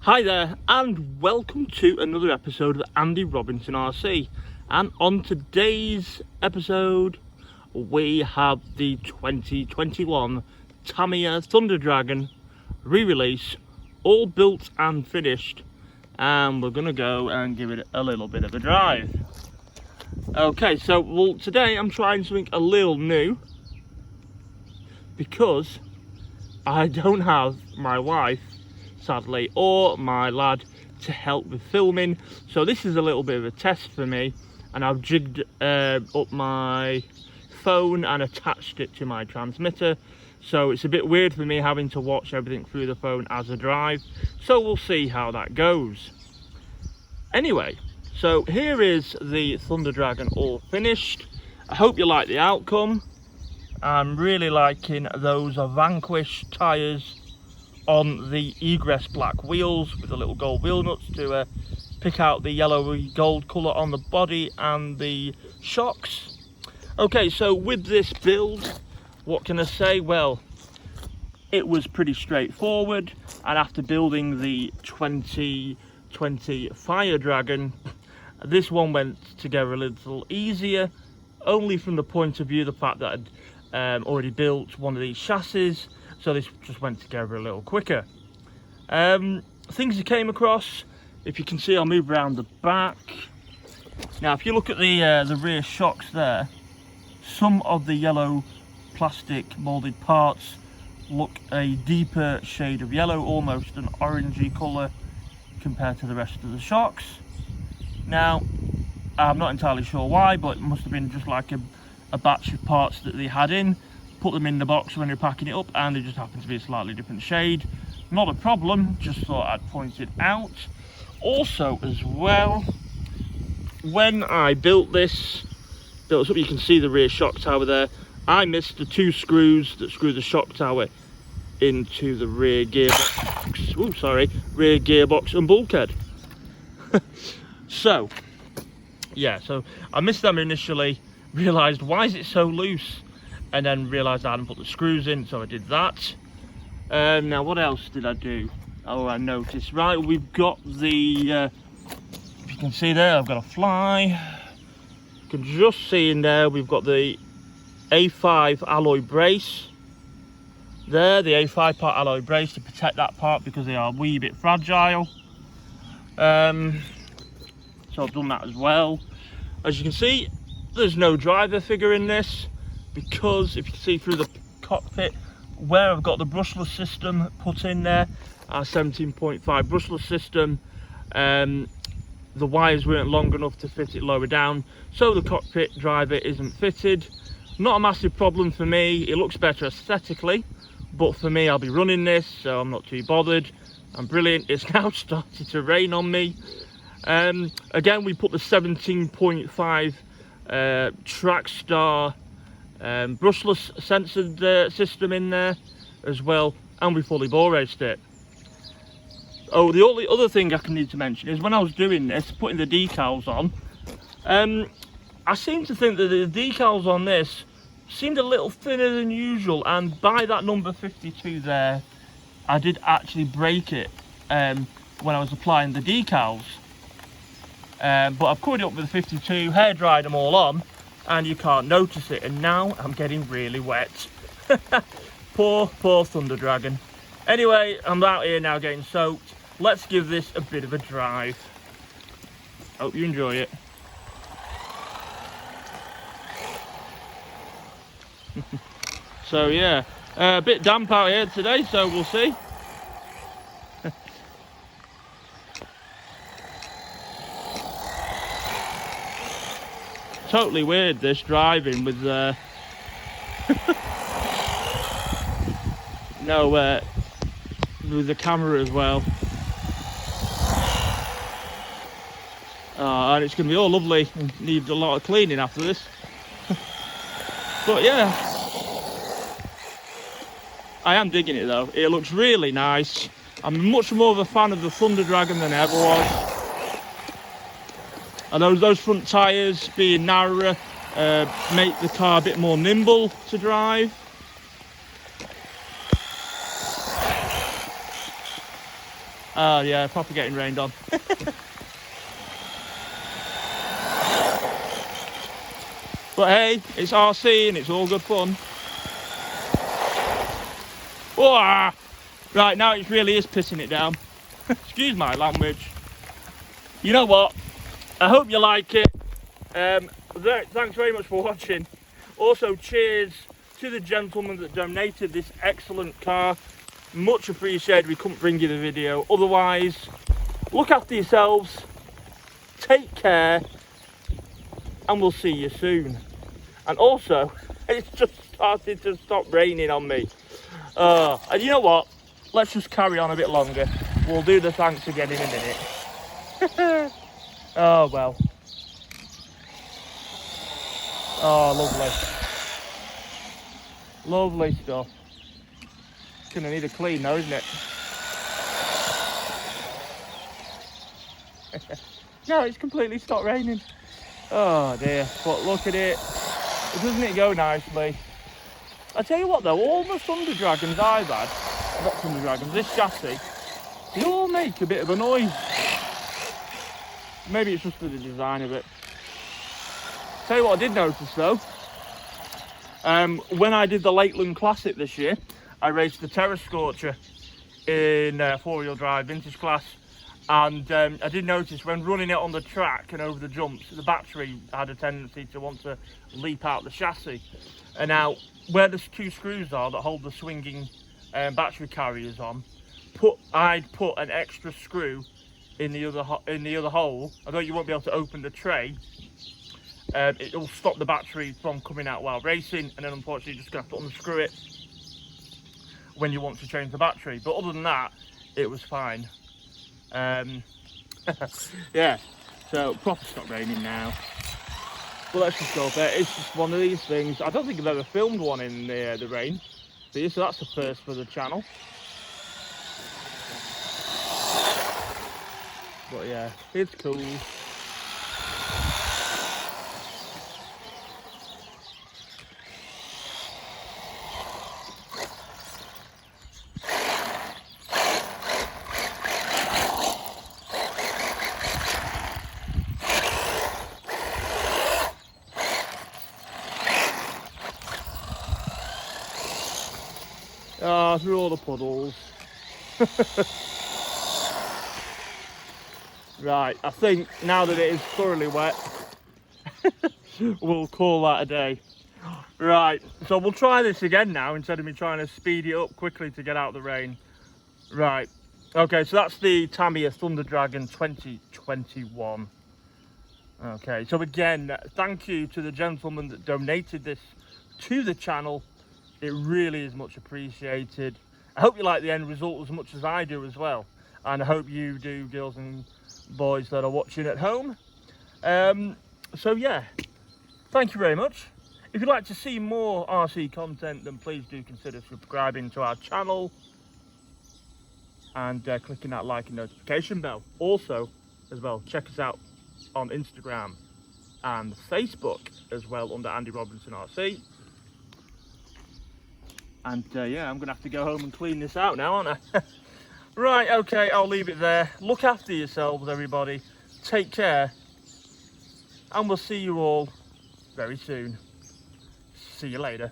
Hi there and welcome to another episode of Andy Robinson RC, and on today's episode we have the 2021 Tamiya Thunder Dragon re-release, all built and finished, and we're gonna go and give it a little bit of a drive. Okay, so today I'm trying something a little new because I don't have my wife, sadly, or my lad to help with filming, so this is a little bit of a test for me, and I've jigged up my phone and attached it to my transmitter, so it's a bit weird for me having to watch everything through the phone as I drive, so we'll see how that goes. Anyway, so here is the Thunder Dragon all finished. I hope you like the outcome. I'm really liking those Vanquish tyres on the egress black wheels with the little gold wheel nuts to pick out the yellowy gold colour on the body and the shocks. Okay, so with this build, what can I say? Well, it was pretty straightforward, and after building the 2020 Fire Dragon, this one went together a little easier, only from the point of view the fact that I'd already built one of these chassis, so this just went together a little quicker. Things I came across, if you can see, I'll move around the back. Now if you look at the rear shocks there, some of the yellow plastic moulded parts look a deeper shade of yellow, almost an orangey colour compared to the rest of the shocks. Now I'm not entirely sure why, but it must have been just like a batch of parts that they had in, put them in the box when you're packing it up, and they just happen to be a slightly different shade. Not a problem, just thought I'd point it out. Also as well, when I built this up, you can see the rear shock tower there, I missed the two screws that screw the shock tower into the rear gearbox. Ooh, sorry, rear gearbox and bulkhead. So yeah, so I missed them initially, realised why is it so loose, and then realised I hadn't put the screws in, so I did that. Now what else did I do? Oh, I noticed, right, we've got the if you can see there, I've got a fly. You can just see in there we've got the A5 alloy brace there, the A5 part alloy brace to protect that part because they are a wee bit fragile. So I've done that as well. As you can see, there's no driver figure in this because if you can see through the cockpit where I've got the brushless system put in there, our 17.5 brushless system, the wires weren't long enough to fit it lower down, so the cockpit driver isn't fitted. Not a massive problem for me, it looks better aesthetically, but for me, I'll be running this, so I'm not too bothered. I'm brilliant. It's now started to rain on me. Again, we put the 17.5 Trackstar brushless censored system in there as well, and we fully bore raced it. Oh, the only other thing I need to mention is when I was doing this, putting the decals on, I seem to think that the decals on this seemed a little thinner than usual, and by that number 52 there, I did actually break it when I was applying the decals. But I've covered it up with the 52, hair dried them all on, and you can't notice it, and now I'm getting really wet. Poor Thunder Dragon. Anyway, I'm out here now getting soaked. Let's give this a bit of a drive. Hope you enjoy it. So yeah, a bit damp out here today, so we'll see. Totally weird this driving with no with the camera as well. And it's going to be all lovely and need a lot of cleaning after this. But yeah, I am digging it though. It looks really nice. I'm much more of a fan of the Thunder Dragon than I ever was. And those front tyres being narrower make the car a bit more nimble to drive. Oh yeah, proper getting rained on. But hey, it's RC and it's all good fun. Whoa! Right, now it really is pissing it down. Excuse my language. You know what? I hope you like it. Thanks very much for watching. Also, cheers to the gentleman that donated this excellent car. Much appreciated. We couldn't bring you the video otherwise. Look after yourselves. Take care. And we'll see you soon. And also, it's just started to stop raining on me. And you know what? Let's just carry on a bit longer. We'll do the thanks again in a minute. Oh well. Oh, lovely. Lovely stuff. Gonna need a clean though, isn't it? No, it's completely stopped raining. Oh dear, but look at it. Doesn't it go nicely? I tell you what though, all the Thunder Dragons I've had, not Thunder Dragons, this chassis, they all make a bit of a noise. Maybe it's just for the design of it. Tell you what I did notice though, when I did the Lakeland Classic this year, I raced the Terra Scorcher in 4-wheel drive vintage class, and I did notice when running it on the track and over the jumps, the battery had a tendency to want to leap out the chassis. And now, where the 2 screws are that hold the swinging battery carriers on, I'd put an extra screw in the other hole. Although you won't be able to open the tray, it'll stop the battery from coming out while racing, and then unfortunately you're just gonna have to unscrew it when you want to change the battery. But other than that, it was fine. Yeah, so proper stop raining now. But let's just go there. It's just one of these things. I don't think I've ever filmed one in the rain. So that's the first for the channel. But yeah, it's cool. Through all the puddles. Right, I think now that it is thoroughly wet, we'll call that a day. Right, so we'll try this again now instead of me trying to speed it up quickly to get out of the rain. Right, okay, so that's the Tamiya Thunder Dragon 2021. Okay, so again, thank you to the gentleman that donated this to the channel. It really is much appreciated. I hope you like the end result as much as I do as well. And I hope you do, girls and boys that are watching at home. So yeah, thank you very much. If you'd like to see more RC content, then please do consider subscribing to our channel and clicking that like and notification bell. Also, as well, check us out on Instagram and Facebook as well under Andy Robinson RC. And yeah, I'm gonna have to go home and clean this out now, aren't I? Right, okay, I'll leave it there. Look after yourselves, everybody. Take care. And we'll see you all very soon. See you later.